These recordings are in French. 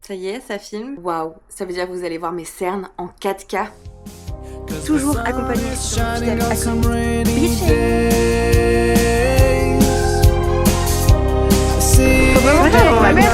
Ça y est, ça filme. Waouh, ça veut dire que vous allez voir mes cernes en 4K. Toujours accompagné sur mon fidèle acolyte Beaching. Faut vraiment pas avoir ma mère.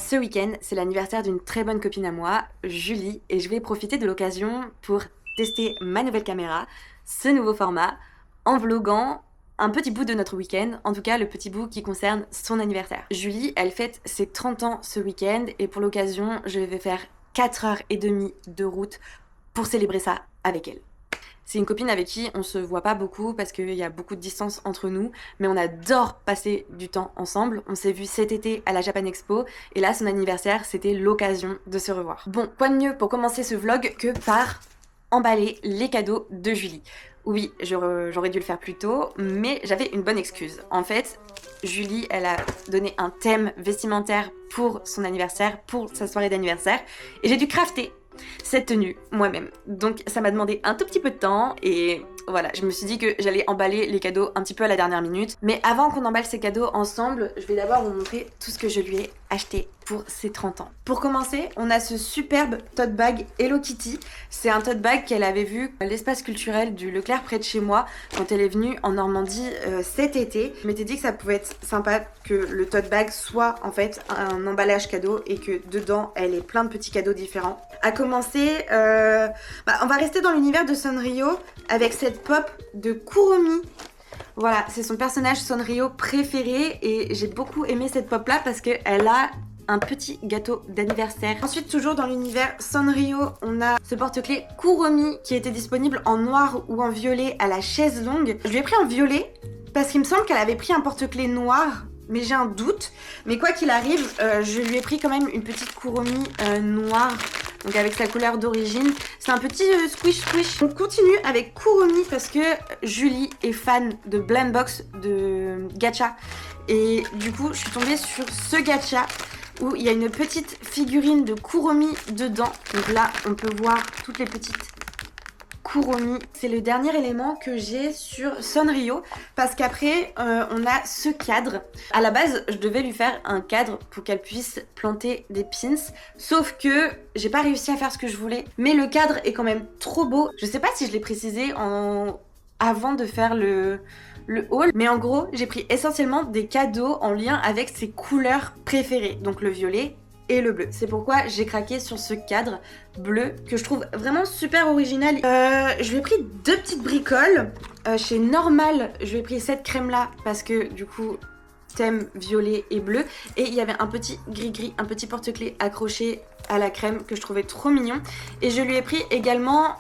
Ce week-end, c'est l'anniversaire d'une très bonne copine à moi, Julie, et je vais profiter de l'occasion pour tester ma nouvelle caméra, ce nouveau format, en vloguant un petit bout de notre week-end, en tout cas le petit bout qui concerne son anniversaire. Julie, elle fête ses 30 ans ce week-end, et pour l'occasion, je vais faire 4h30 de route pour célébrer ça avec elle. C'est une copine avec qui on se voit pas beaucoup parce qu'il y a beaucoup de distance entre nous, mais on adore passer du temps ensemble. On s'est vu cet été à la Japan Expo et là son anniversaire c'était l'occasion de se revoir. Bon, quoi de mieux pour commencer ce vlog que par emballer les cadeaux de Julie. Oui, j'aurais dû le faire plus tôt, mais j'avais une bonne excuse. En fait, Julie, elle a donné un thème vestimentaire pour son anniversaire, pour sa soirée d'anniversaire, et j'ai dû crafter cette tenue moi-même. Donc ça m'a demandé un tout petit peu de temps et voilà, je me suis dit que j'allais emballer les cadeaux un petit peu à la dernière minute. Mais avant qu'on emballe ces cadeaux ensemble, je vais d'abord vous montrer tout ce que je lui ai acheté pour ses 30 ans. Pour commencer, on a ce superbe tote bag Hello Kitty. C'est un tote bag qu'elle avait vu à l'espace culturel du Leclerc près de chez moi quand elle est venue en Normandie cet été. Je m'étais dit que ça pouvait être sympa que le tote bag soit en fait un emballage cadeau et que dedans elle ait plein de petits cadeaux différents. À commencer, on va rester dans l'univers de Sanrio avec cette pop de Kuromi. Voilà, c'est son personnage Sanrio préféré et j'ai beaucoup aimé cette pop là parce qu'elle a un petit gâteau d'anniversaire. Ensuite, toujours dans l'univers Sanrio, on a ce porte-clés Kuromi qui était disponible en noir ou en violet à la chaise longue. Je lui ai pris en violet parce qu'il me semble qu'elle avait pris un porte-clés noir, mais j'ai un doute. Mais quoi qu'il arrive, je lui ai pris quand même une petite Kuromi noire, donc avec sa couleur d'origine. C'est un petit squish squish. On continue avec Kuromi parce que Julie est fan de Blind Box, de gacha. Et du coup, je suis tombée sur ce gacha où il y a une petite figurine de Kuromi dedans. Donc là, on peut voir toutes les petites Kuromi. C'est le dernier élément que j'ai sur Sanrio parce qu'après on a ce cadre. À la base je devais lui faire un cadre pour qu'elle puisse planter des pins, sauf que j'ai pas réussi à faire ce que je voulais, mais le cadre est quand même trop beau. Je sais pas si je l'ai précisé avant de faire le haul, mais en gros j'ai pris essentiellement des cadeaux en lien avec ses couleurs préférées, donc le violet et le bleu. C'est pourquoi j'ai craqué sur ce cadre bleu que je trouve vraiment super original. Je lui ai pris deux petites bricoles. Chez Normal, je lui ai pris cette crème là parce que du coup thème violet et bleu. Et il y avait un petit gris-gris, un petit porte-clés accroché à la crème que je trouvais trop mignon. Et je lui ai pris également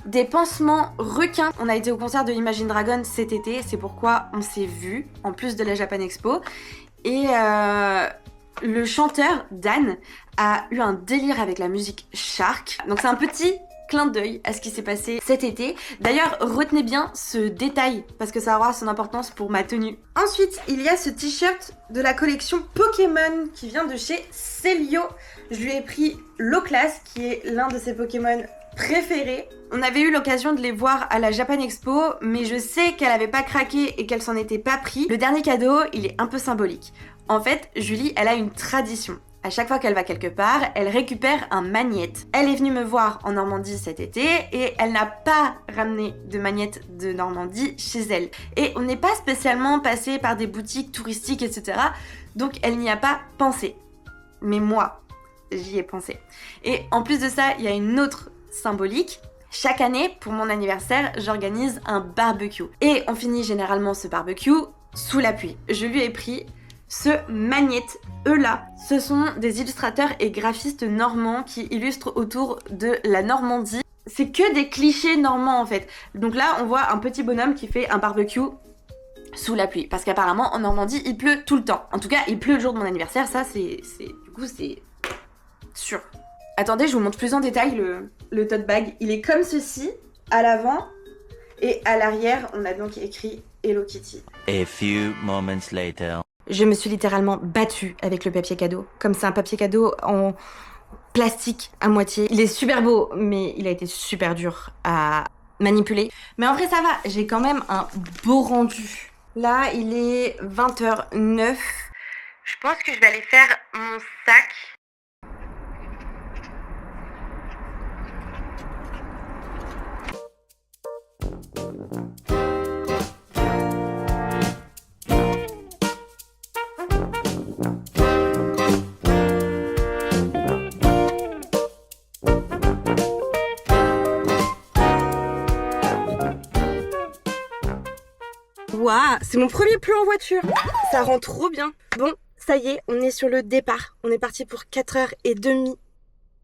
des pansements requins. On a été au concert de Imagine Dragon cet été, c'est pourquoi on s'est vu en plus de la Japan Expo. Et le chanteur Dan a eu un délire avec la musique Shark. Donc c'est un petit clin d'œil à ce qui s'est passé cet été. D'ailleurs, retenez bien ce détail parce que ça aura son importance pour ma tenue. Ensuite, il y a ce t-shirt de la collection Pokémon qui vient de chez Celio. Je lui ai pris Loclas qui est l'un de ses Pokémon préférés. On avait eu l'occasion de les voir à la Japan Expo, mais je sais qu'elle avait pas craqué et qu'elle s'en était pas pris. Le dernier cadeau, il est un peu symbolique. En fait, Julie, elle a une tradition. À chaque fois qu'elle va quelque part, elle récupère un magnète. Elle est venue me voir en Normandie cet été et elle n'a pas ramené de magnète de Normandie chez elle. Et on n'est pas spécialement passé par des boutiques touristiques, etc. Donc elle n'y a pas pensé. Mais moi, j'y ai pensé. Et en plus de ça, il y a une autre symbolique. Chaque année, pour mon anniversaire, j'organise un barbecue. Et on finit généralement ce barbecue sous la pluie. Je lui ai pris ce magnète là. Ce sont des illustrateurs et graphistes normands qui illustrent autour de la Normandie. C'est que des clichés normands en fait. Donc là, on voit un petit bonhomme qui fait un barbecue sous la pluie. Parce qu'apparemment, en Normandie, il pleut tout le temps. En tout cas, il pleut le jour de mon anniversaire. Ça, du coup, c'est sûr. Attendez, je vous montre plus en détail le tote bag. Il est comme ceci, à l'avant. Et à l'arrière, on a donc écrit Hello Kitty. A few moments later. Je me suis littéralement battue avec le papier cadeau. Comme c'est un papier cadeau en plastique à moitié. Il est super beau, mais il a été super dur à manipuler. Mais en vrai, ça va. J'ai quand même un beau rendu. Là, il est 20h09. Je pense que je vais aller faire mon sac. Waouh, c'est mon premier plan en voiture. Ça rend trop bien. Bon, ça y est, on est sur le départ. On est parti pour 4h30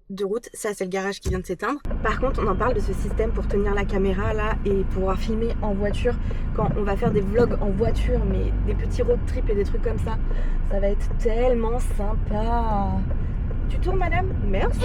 de route. Ça, c'est le garage qui vient de s'éteindre. Par contre, on en parle de ce système pour tenir la caméra là et pouvoir filmer en voiture quand on va faire des vlogs en voiture, mais des petits road trips et des trucs comme ça. Ça va être tellement sympa. Tu tournes, madame? Merci.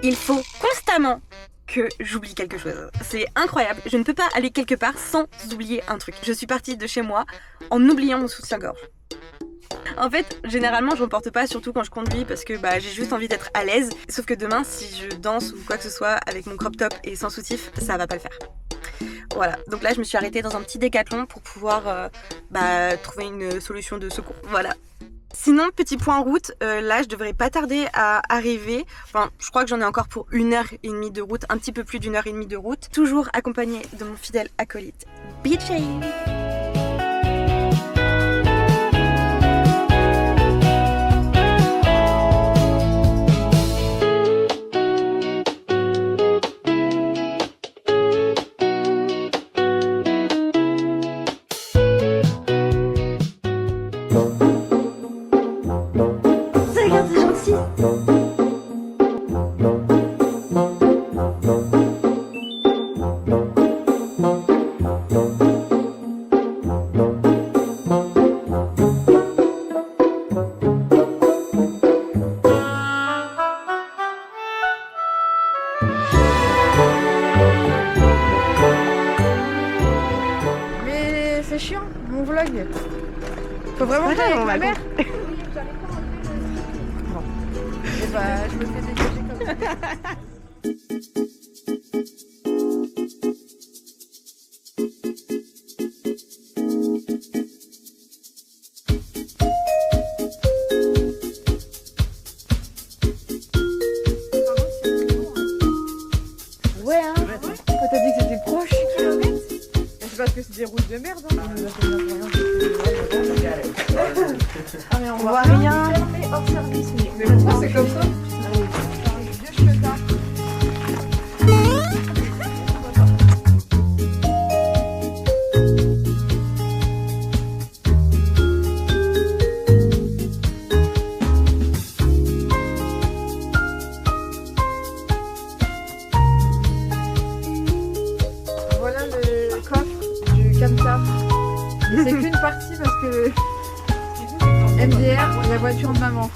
Il faut constamment que j'oublie quelque chose. C'est incroyable, je ne peux pas aller quelque part sans oublier un truc. Je suis partie de chez moi en oubliant mon soutien-gorge. En fait, généralement, je m'emporte pas, surtout quand je conduis, parce que j'ai juste envie d'être à l'aise. Sauf que demain, si je danse ou quoi que ce soit avec mon crop top et sans soutif, ça va pas le faire. Voilà, donc là, je me suis arrêtée dans un petit décathlon pour pouvoir trouver une solution de secours. Voilà. Sinon, petit point en route, là je devrais pas tarder à arriver. Enfin, je crois que j'en ai encore pour 1h30 de route, un petit peu plus d'1h30 de route. Toujours accompagnée de mon fidèle acolyte, BJ. Mais c'est chiant, mon vlog. Faut vraiment que j'aille avec ma mère. Bon. Et je me fais dégager comme ça. Ouais, hein. Quand t'as dit que c'était proche. C'est parce que c'est des routes de merde. Ah mais on voit rien. Hors service. Mais pourquoi c'est comme ça? Vieux cheveux tard. Voilà le coffre du camtar. Et c'est qu'une partie parce que MDR, la voiture de maman.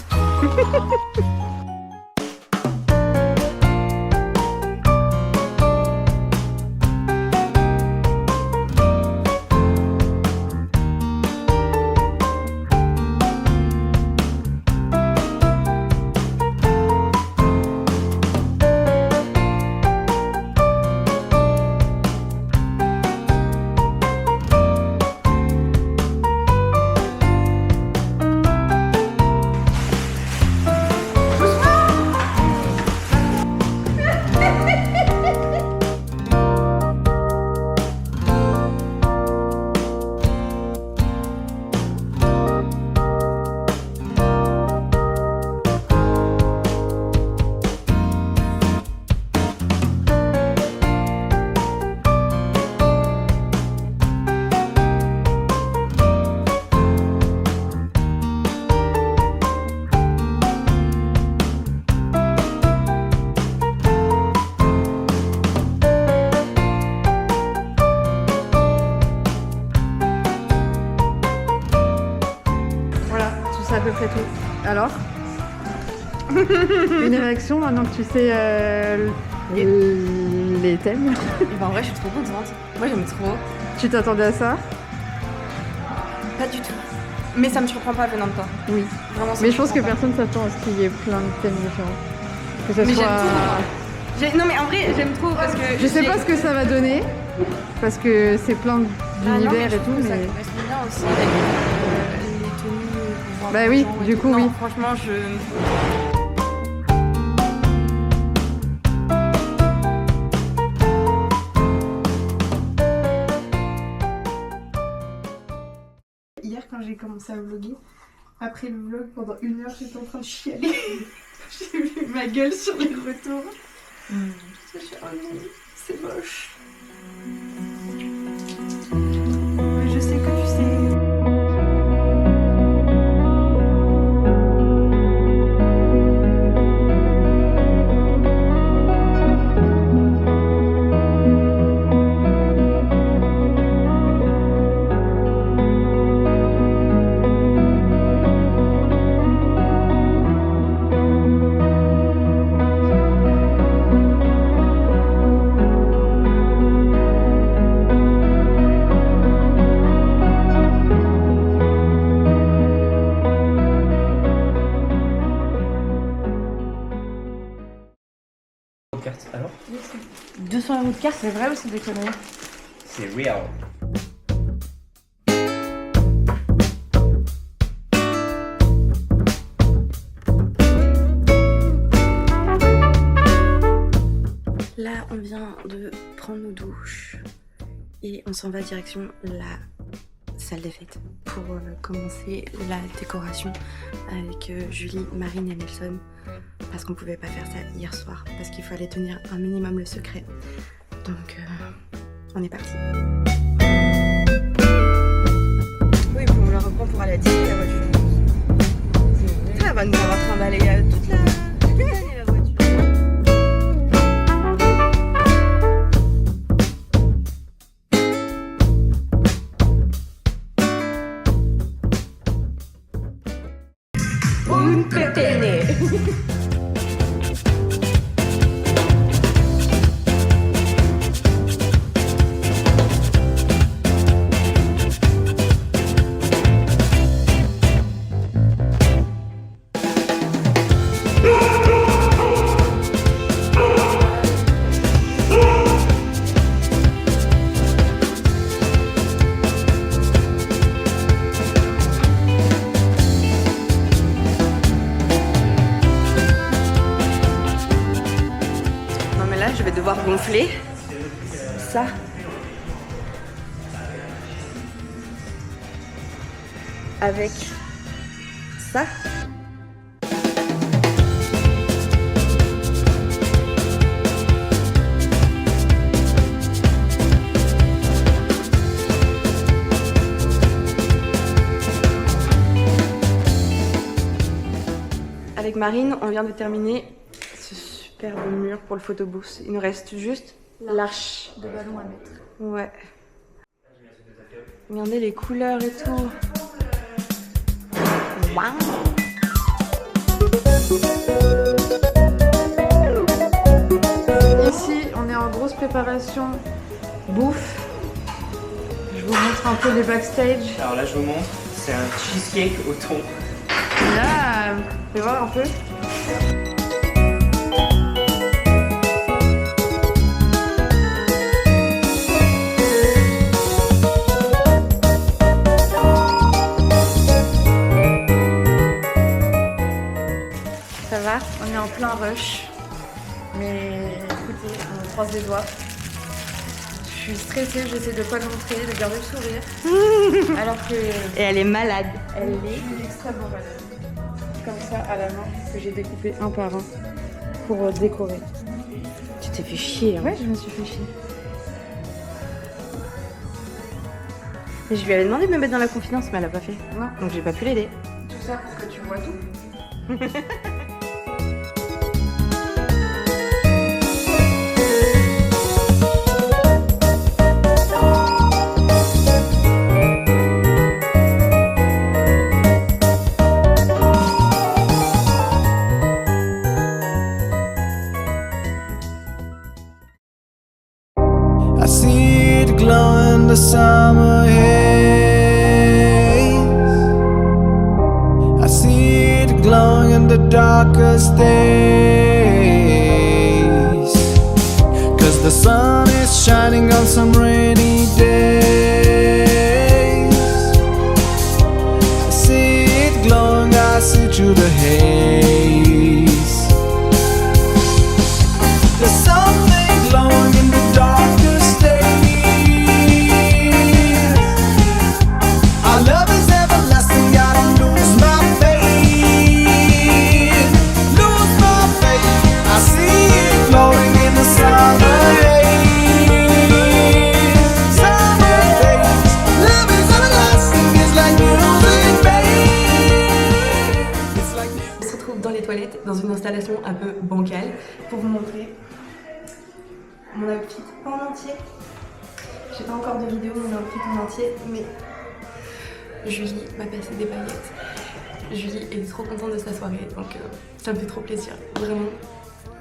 c'est à peu près tout. Alors une réaction maintenant que tu sais les thèmes? Et ben en vrai, je suis trop contente. Moi, j'aime trop. Tu t'attendais à ça? Pas du tout. Mais ça me surprend pas venant de toi. Oui. Vraiment, ça Mais me je pense que surprend personne s'attend à ce qu'il y ait plein de thèmes différents. Que ça Mais soit... j'aime tout. Non mais en vrai, j'aime trop parce que... Je sais pas ce que ça va donner, parce que c'est plein d'univers et tout, Ça mais... correspond bien aussi avec les tenues qu'on voit Bah dans oui, les gens et du tout. coup, Non, oui. franchement, Hier, quand j'ai commencé à vlogger, après le vlog, pendant 1 heure, j'étais en train de chialer. J'ai vu ma gueule sur les retours. Je suis oh non, c'est moche. Mais je sais que tu sais. Carte alors 200 € de carte, c'est vrai ou c'est des conneries? C'est real. Là, on vient de prendre nos douches et on s'en va direction la salle des fêtes pour commencer la décoration avec Julie, Marine et Nelson parce qu'on pouvait pas faire ça hier soir parce qu'il fallait tenir un minimum le secret. Donc, on est parti. Oui, puis on la reprend pour aller à Disney, la voiture. Elle va nous avoir trimballé toute l'année, la voiture. Un pepene. Non mais là je vais devoir gonfler ça. Avec ça. Avec Marine, on vient de terminer ce superbe mur pour le photobooth. Il nous reste juste l'arche De ballon à mettre. Ouais. Regardez les couleurs et tout. Waouh. Ici, on est en grosse préparation bouffe. Je vous montre un peu les backstage. Alors là je vous montre, c'est un cheesecake au thon. Là, fais voir un peu. Ça va? On est en plein rush. Mais écoutez, on croise les doigts. Je suis stressée, j'essaie de pas le montrer, de garder le sourire. Alors que Et elle est malade. elle est extrêmement malade. Comme ça, à la main, que j'ai découpé un par un pour décorer. Tu t'es fait chier. Hein. Ouais, je me suis fait chier. Et je lui avais demandé de me mettre dans la confidence, mais elle a pas fait. Non, Donc j'ai pas pu l'aider. tout ça pour que tu vois tout. glowing in the darkest days. 'Cause the sun is shining on some rainy days. I see it glowing, I see through the haze. There's something glowing in the darkest days. Our love is everlasting, I don't lose my faith. Lose my faith, I see it glowing in the summer haze. Summer days, love is everlasting, it's like music, babe. It's like music. On se retrouve dans les toilettes, dans une installation un peu bancale, Pour vous montrer mon outfit en entier. J'ai pas encore de vidéo mon outfit en entier, mais Julie m'a passé des baguettes. Julie est trop contente de sa soirée, donc ça me fait trop plaisir. Vraiment,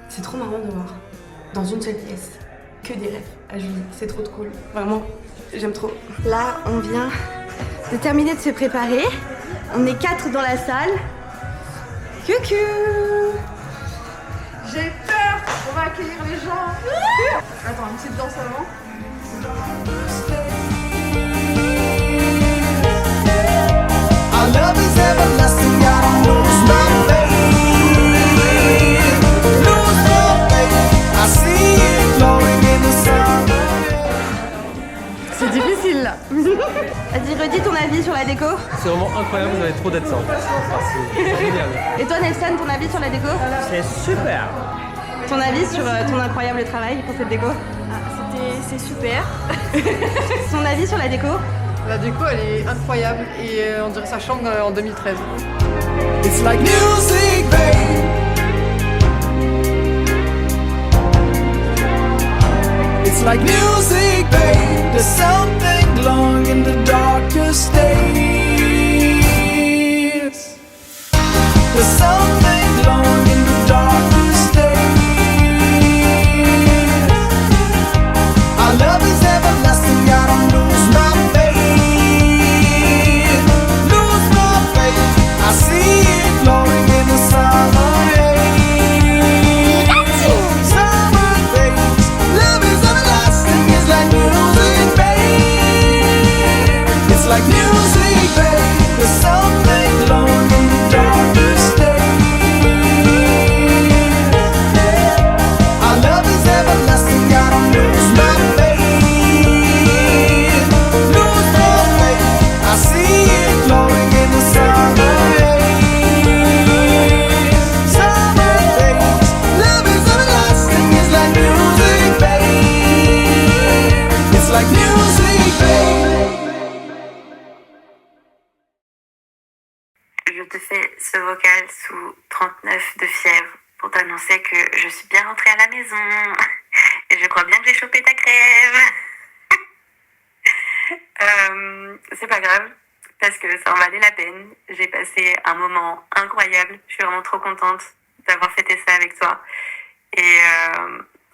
c'est trop marrant de voir dans une seule pièce que des rêves à Julie. C'est trop cool. Vraiment, j'aime trop. Là, on vient de terminer de se préparer. On est 4 dans la salle. Coucou! J'ai peur. On va accueillir les gens. Attends, une petite danse avant. Our love is everlasting, I don't lose my faith. Lose my faith, I see it glowing in the summer. C'est difficile là. Vas-y, redis ton avis sur la déco. C'est vraiment incroyable, vous avez trop d'être ça. C'est génial. Et toi Nelson, ton avis sur la déco? C'est super. Ton avis sur ton incroyable travail pour cette déco? C'est super. Son avis sur la déco? La déco, elle est incroyable et on dirait sa chambre en 2013. It's like music, babe. It's like music, babe. There's something glowing in the darkest days. There's something glowing in the darkest days. Our love is everlasting, I don't lose my faith. Lose my faith, I see it glowing in the summer haze. Summer days, love is everlasting, it's like music, babe. It's like music, babe. There's something glowing in the darkest days. Our love is everlasting, I don't lose my faith. Lose my faith, I see it glowing in the summer haze. Summer days, love is everlasting, it's like music, babe. It's like music, babe. Je te fais ce vocal sous 39 de fièvre pour t'annoncer que je suis bien rentrée à la maison et je crois bien que j'ai chopé ta crève. C'est pas grave parce que ça en valait la peine. J'ai passé un moment incroyable. Je suis vraiment trop contente d'avoir fêté ça avec toi et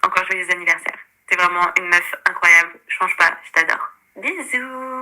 encore joyeux anniversaire. T'es vraiment une meuf incroyable. Change pas, je t'adore. Bisous.